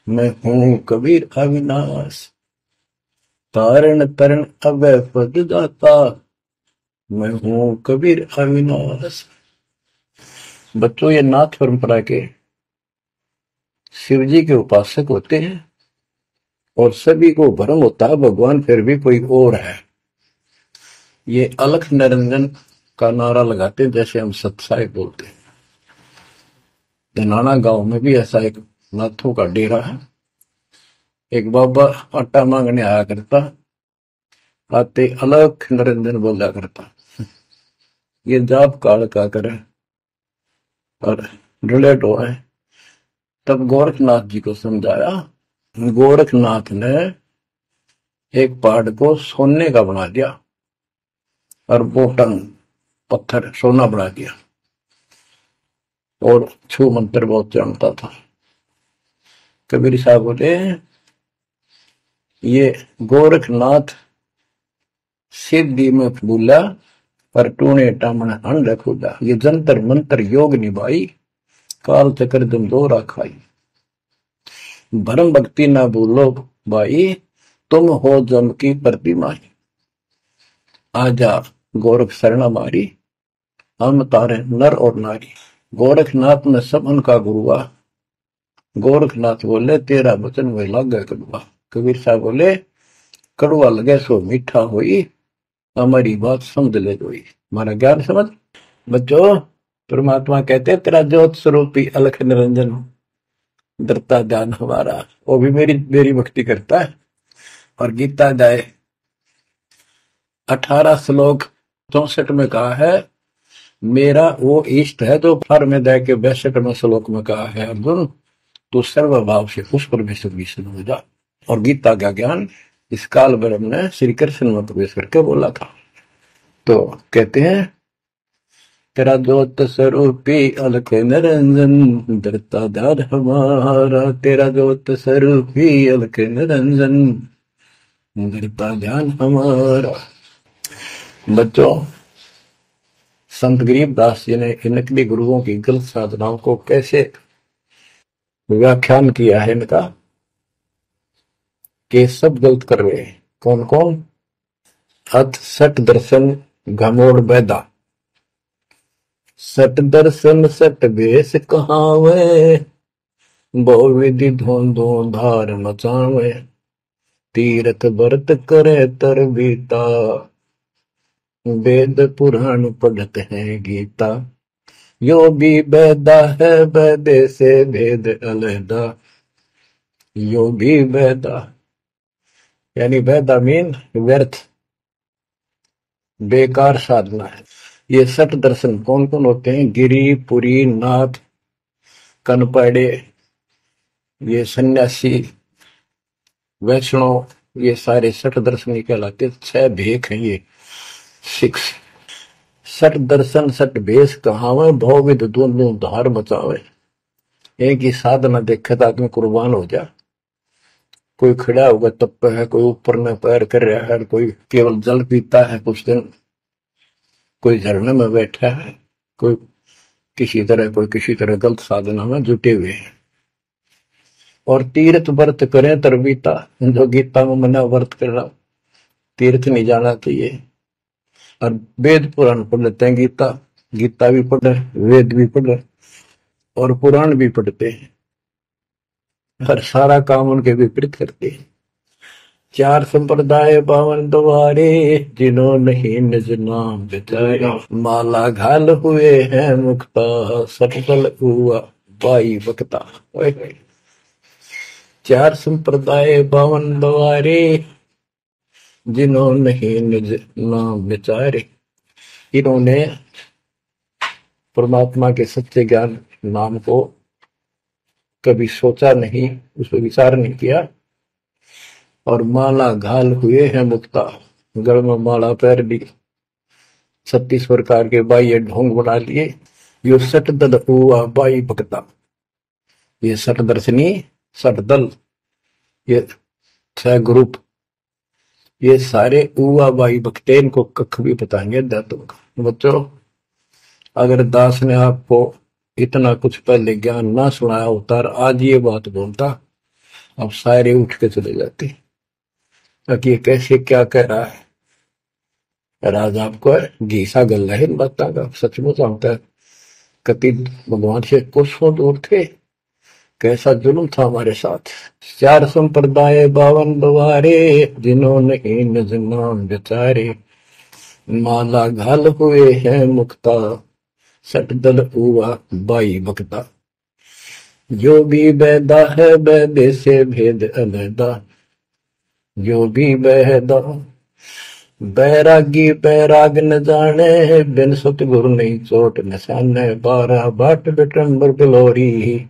मैं हूं कबीर अविनाश। कारण तरण अभय पद दाता, मैं हूं कबीर अविनाश। बच्चों, ये नाथ परंपरा के शिव जी के उपासक होते हैं और सभी को भ्रम होता है भगवान फिर भी कोई और है। ये अलख निरंजन का नारा लगाते हैं, जैसे हम सतसाई बोलते हैं। धनाना गांव में भी ऐसा एक नाथों का डेरा है। एक बाबा आटा मांगने आया करता, आते अलख निरंजन बोला करता। ये जाप काल का करे और रिलेट हुआ है। तब गोरखनाथ जी को समझाया। गोरखनाथ ने एक पहाड़ को सोने का बना दिया और बोटन पत्थर सोना बना दिया, और छू मंत्र बहुत जानता था। कबीर साहब बोले, ये गोरखनाथ सिद्धि में भूला, पर टूने टामण अंड खुदा। ये जंतर मंत्र योग निभाई, काल चक्र जम दोरा खाई। भरम भक्ति ना भूलो भाई, तुम हो जम की प्रतिमा। आजा गोरख शरण मारी, हम तारे नर और नारी। गोरखनाथ ने सब उनका गुरुआ। गोरखनाथ बोले, तेरा वचन वही लागे कड़वा। कबीर साहब बोले, कड़वा लगे सो मीठा होई, हमारी बात समझ ले जोई। हमारा ज्ञान समझ। बच्चों, परमात्मा कहते हैं, तेरा ज्योत स्वरूपी अलख निरंजन, धरता ध्यान हमारा। वो भी मेरी भक्ति करता है। और गीता अध्याय 18 श्लोक 64 में कहा है, मेरा वो इष्ट है जो फर में दे के 62वें श्लोक में कहा है, अर्जुन तो सर्वभाव से उस परमेश्वर की शरण हो जा। और गीता का ज्ञान इस काल ब्रह्म ने श्री कृष्ण में प्रवेश करके बोला था। तो कहते हैं तेरा ज्योत स्वरूपी अलख निरंजन धरता ध्यान हमारा, तेरा ज्योत स्वरूपी अलख निरंजन धरता ध्यान हमारा। बच्चों, संत गरीबदास जी ने इन नकली गुरुओं की गलत साधनाओं को कैसे व्याख्यान किया है इनका, कि सब गलत कर रहे हैं। कौन कौन? अथ सट दर्शन घमोड़ बैदा, सट दर्शन सट बेस कहावे, बहु विधि धोंधो धार मचावे, तीरथ व्रत करे तर बीता, वेद पुराण पढ़त है गीता। यो भी बैदा है बैदे से भेद अलहदा, यो भी बैदा यानी बैदा मीन व्यर्थ, बेकार साधना है। ये सठ दर्शन कौन कौन होते हैं? गिरी, पुरी, नाथ, कनपड़े, ये सन्यासी, वैष्णव, ये सारे सठ दर्शन कहलाते। 6 भेख हैं ये, 6। सठ दर्शन सठ भेष कहावे, भवविद दोनों धार बचावे। एक ही साधना देखे तो आदमी कुर्बान हो जा। कोई खड़ा होगा तप है, कोई ऊपर में पैर कर रहा है, कोई केवल जल पीता है कुछ दिन, कोई झरने में बैठा है, कोई किसी तरह गलत साधना में जुटे हुए हैं। और तीर्थ व्रत करें तरबीता, जो गीता में मना व्रत कर रहा, तीर्थ नहीं जाना चाहिए। और वेद पुराण पढ़ लेते हैं, गीता भी पढ़ रहे, वेद भी पढ़ रहे और पुराण भी पढ़ते हैं, हर सारा काम उनके विपरीत करते हैं। 4 संप्रदाय पावन द्वारे, जिन्हों नहीं निज नाम बिचारे, माला घाल हुए हैं मुक्ता, सटल हुआ बाई बकता। 4 संप्रदाय पावन द्वारे, जिन्हों नहीं निज नाम बिचारे। इन्होंने परमात्मा के सच्चे ज्ञान नाम को कभी सोचा नहीं, उस पर विचार नहीं किया, और माला घाल हुए हैं मुक्ता, गल में माला पैर ली, 36 प्रकार के बाह्य ढोंग बना लिए। यो सट दल हुआ बाई भक्ता, ये सट दर्शनी, सट दल, ये 6 ग्रुप, ये सारे उवा बाई भक्ते, इनको कख भी बताएंगे दातों का। बच्चों, अगर दास ने आपको इतना कुछ पहले ज्ञान ना सुनाया होता और आज ये बात बोलता, अब सारे उठ के चले जाते कि ये कैसे क्या कह रहा है। राज आपको घीसा गल है इन बातों का, सचमुच होता है। कति भगवान से कोसों दूर थे, कैसा जुल्म था हमारे साथ। 4 संप्रदाय 52 द्वारे, जिन्होंने निज नाम बिचारे, माला घाल हुए हैं मुक्ता, सट दल हुआ बाई बकता। जो भी बैदा है बैदे से भेद अलहदा, जो भी बैदा। बैरागी बैराग न जाने, बिन सतगुरु नहीं चोट निशाने, 12 बाट बिटंबर बिलोरी,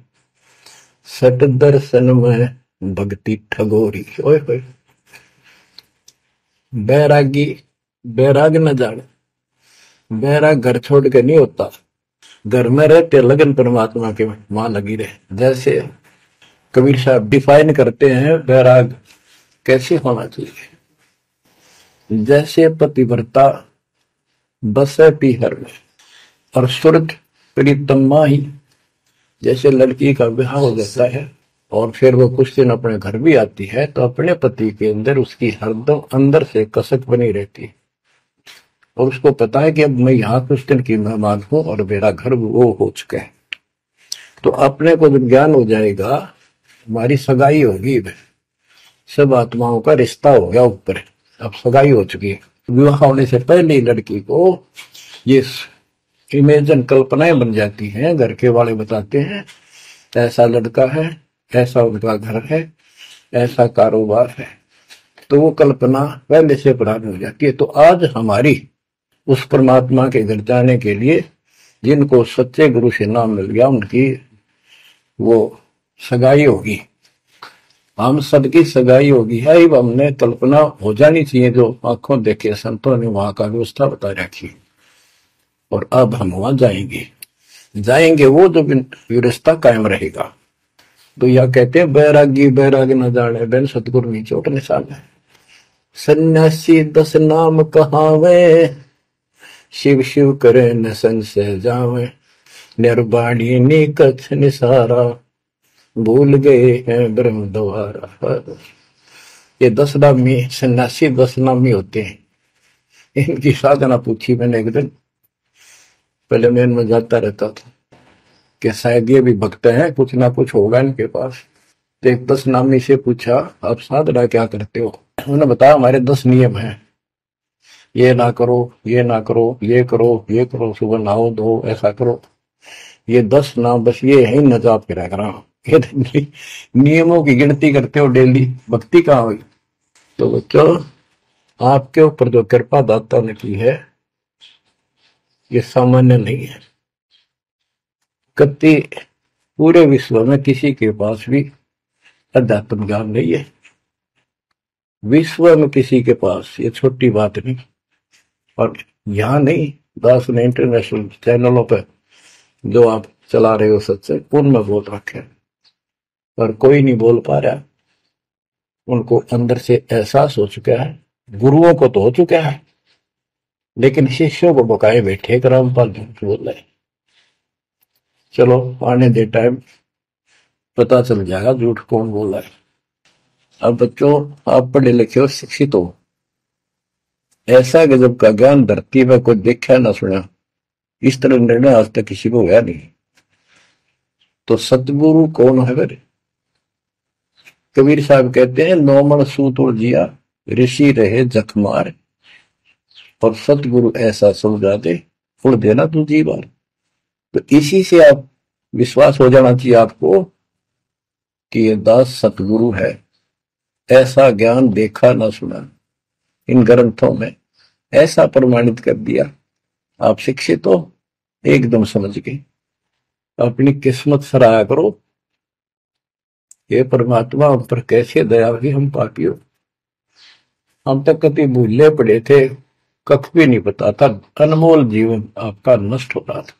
सट दर्शन में भक्ति ठगोरी। ओए होए, बैरागी बैराग न जाने, बैराग घर छोड़ के नहीं होता, घर में रहते लगन परमात्मा के वहां लगी रहे। जैसे कबीर साहब डिफाइन करते हैं बैराग कैसे होना चाहिए, जैसे पतिव्रता बसे पीहर में और सुरत प्रीतमा ही, जैसे लड़की का विवाह हो जाता है और फिर वो कुछ दिन अपने घर भी आती है, तो अपने पति के अंदर उसकी हरदम अंदर से कसक बनी रहती है, और उसको पता है कि अब मैं यहाँ कुछ दिन की मेहमान हूं और मेरा घर वो हो चुका है। तो अपने को जब ज्ञान हो जाएगा, हमारी सगाई होगी, सब आत्माओं का रिश्ता हो गया ऊपर, अब सगाई हो चुकी है। विवाह होने से पहले ही लड़की को ये इमेजन कल्पनाएं बन जाती हैं, घर के वाले बताते हैं ऐसा लड़का है, ऐसा उनका घर है, ऐसा कारोबार है, तो वो कल्पना पहले से पुरानी हो जाती है। तो आज हमारी उस परमात्मा के घर जाने के लिए जिनको सच्चे गुरु से नाम मिल गया, उनकी वो सगाई होगी, हम सबकी सगाई होगी है। हमने कल्पना हो जानी चाहिए, जो आंखों देखे संतों ने वहां का व्यवस्था बता रखी। और अब हम वहां जाएंगे, जाएंगे वो जो रिश्ता कायम रहेगा। तो यह कहते हैं बैरागी बैराग न जाने बैन सतगुरु की चोट निशान है। सन्यासी 10 नाम कहावे, शिव शिव करे न संशय जावे, निर्वाणी निकथ निसारा, भूल गए हैं ब्रह्म द्वारा। ये 10 नामी सन्यासी 10 नामी होते हैं। इनकी साधना पूछी मैंने एक दिन, पहले मैं इनमें जाता रहता था कि शायद ये भी भक्त हैं, कुछ ना कुछ होगा इनके पास। तो एक 10 नामी से पूछा, आप साधना क्या करते हो? उन्होंने बताया हमारे 10 नियम हैं, ये ना करो, ये ना करो, ये करो, ये करो, सुबह नहाओ धो, ऐसा करो। ये 10 नाम बस ये है न जाप करा करा। ये नियमों की गिनती करते हो डेली, भक्ति कहाँ हुई? तो बच्चों, आपके ऊपर जो कृपा दाता ने की है ये सामान्य नहीं है। कति पूरे विश्व में किसी के पास भी अध्यात्म ज्ञान नहीं है। विश्व में किसी के पास, ये छोटी बात नहीं। और यहाँ नहीं, दास ने इंटरनेशनल चैनलों पर जो आप चला रहे हो सत्संग, उनमें बोल रखे, पर कोई नहीं बोल पा रहा। उनको अंदर से एहसास हो चुका है, गुरुओं को तो हो चुका है, लेकिन शिष्यों को बकाए बैठे रामपाल झूठ बोल रहे। चलो आने दे टाइम, पता चल जाएगा झूठ कौन बोल रहा है। अब बच्चों, आप पढ़े लिखे हो, शिक्षित हो, ऐसा गजब का ज्ञान धरती में कोई देखा ना सुना, इस तरह निर्णय आज तक किसी को हुआ नहीं। तो सतगुरु कौन है फिर? कबीर साहब कहते हैं, नौमन सूत और जिया, ऋषि रहे जखमार, और सतगुरु ऐसा समझा दे, उड़ देना तू जी बार। तो इसी से आप विश्वास हो जाना चाहिए आपको कि ये दास सतगुरु है। ऐसा ज्ञान देखा ना सुना, इन ग्रंथों में ऐसा प्रमाणित कर दिया। आप शिक्षित हो, एकदम समझ गए। अपनी किस्मत सराहा करो, ये परमात्मा हम पर कैसे दया हुई, हम पापी हो। हम तक कभी भूले पड़े थे, कख भी नहीं पता था, अनमोल जीवन आपका नष्ट हो रहा था।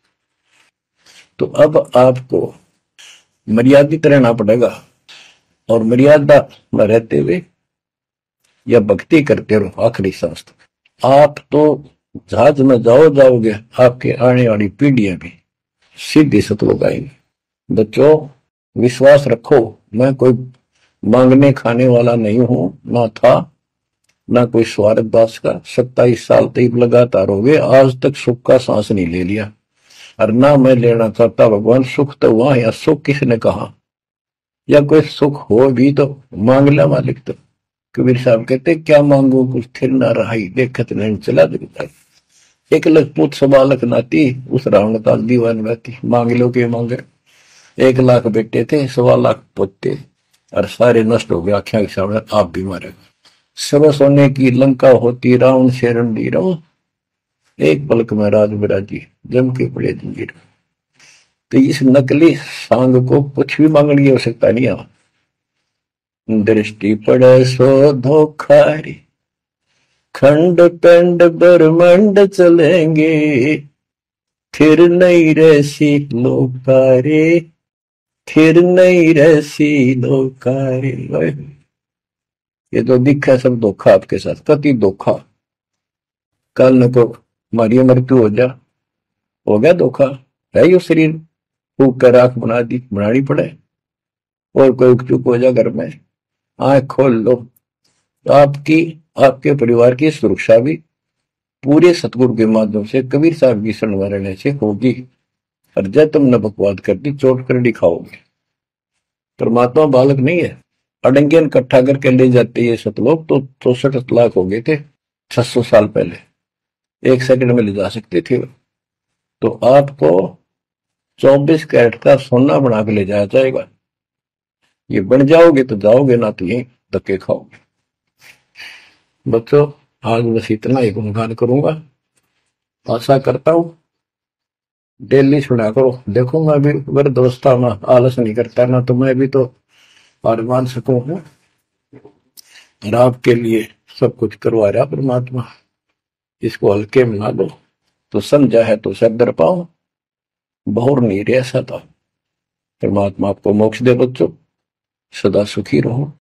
तो अब आपको मर्यादित रहना पड़ेगा, और मर्यादा में रहते हुए या भक्ति करते रहो आखिरी सांस तक। आप तो जहाज में जाओगे, आपके आने वाली पीढ़ियां भी सीधी सतलोक आएंगी। बच्चों, विश्वास रखो, मैं कोई मांगने खाने वाला नहीं हूं, ना था, ना कोई स्वार्थ दास का। 27 साल तक लगातार हो गए, आज तक सुख का सांस नहीं ले लिया, और ना मैं लेना चाहता। भगवान सुख तो वहां, या सुख किसने कहा? या कोई सुख हो भी तो मांग लिया मालिक। तो कबीर साहब कहते, क्या मांगो कुछ थिर ना रहाई, देखत नहीं चला दिखता। 1 लाख पूत 1.25 लाख नाती, उस रावण का दीवान बहती। मांग लो के मांगे, 1 लाख बेटे थे, 1.25 लाख पोते, और सारे नष्ट हो गए आख्या के सामने, आप भी मारे। सब सोने की लंका होती, रावण से रणधीर, एक पलक में राज बिराजी, जम के पड़े जंजीर। तो इस नकली सांग को कुछ भी मांगने की आवश्यकता नहीं है। दृष्टि पड़े सो धोखारी, खंड पेंड ब्रह्मंड चलेंगे, फिर नहीं रहसी लोकारे, फिर नहीं रहसी लोकारे। ये तो दिखा सब धोखा आपके साथ, कति धोखा। कल न को हमारी मृत्यु हो जा, हो गया धोखा, है यो शरीर फूक कर आंख बना दी, बनानी पड़े। और कोई चुप हो जा घर में, आंख खोल लो, तो आपकी, आपके परिवार की सुरक्षा भी पूरे सतगुरु के माध्यम से, कबीर साहब की शरण में रहने से होगी। और जब तुमने बकवाद कर दी, चोट कर दिखाओगे। परमात्मा बालक नहीं है। अड़ंगियन इकट्ठा करके ले जाते ये सतलोक, तो 64 लाख हो गए थे 600 साल पहले, 1 सेकंड में ले जा सकते थे। तो आपको 24 कैरेट का सोना बना के ले जाया जाएगा। ये बन जाओगे तो जाओगे, ना तो यही धक्के खाओगे। बच्चों, आज बस इतना ही गुणगान करूंगा। आशा करता हूं डेली सुना करो। देखो मैं भी अगर दोस्ता ना आलस नहीं करता ना, तो मैं भी तो हार मान सकूं हूँ। और आपके लिए सब कुछ करवा रहा परमात्मा, इसको हल्के में ना लो। तो समझा है तो सर दर पाओ, बहुर नहीं रह सता। परमात्मा आपको मोक्ष दे बच्चों, सदा सुखी रहो।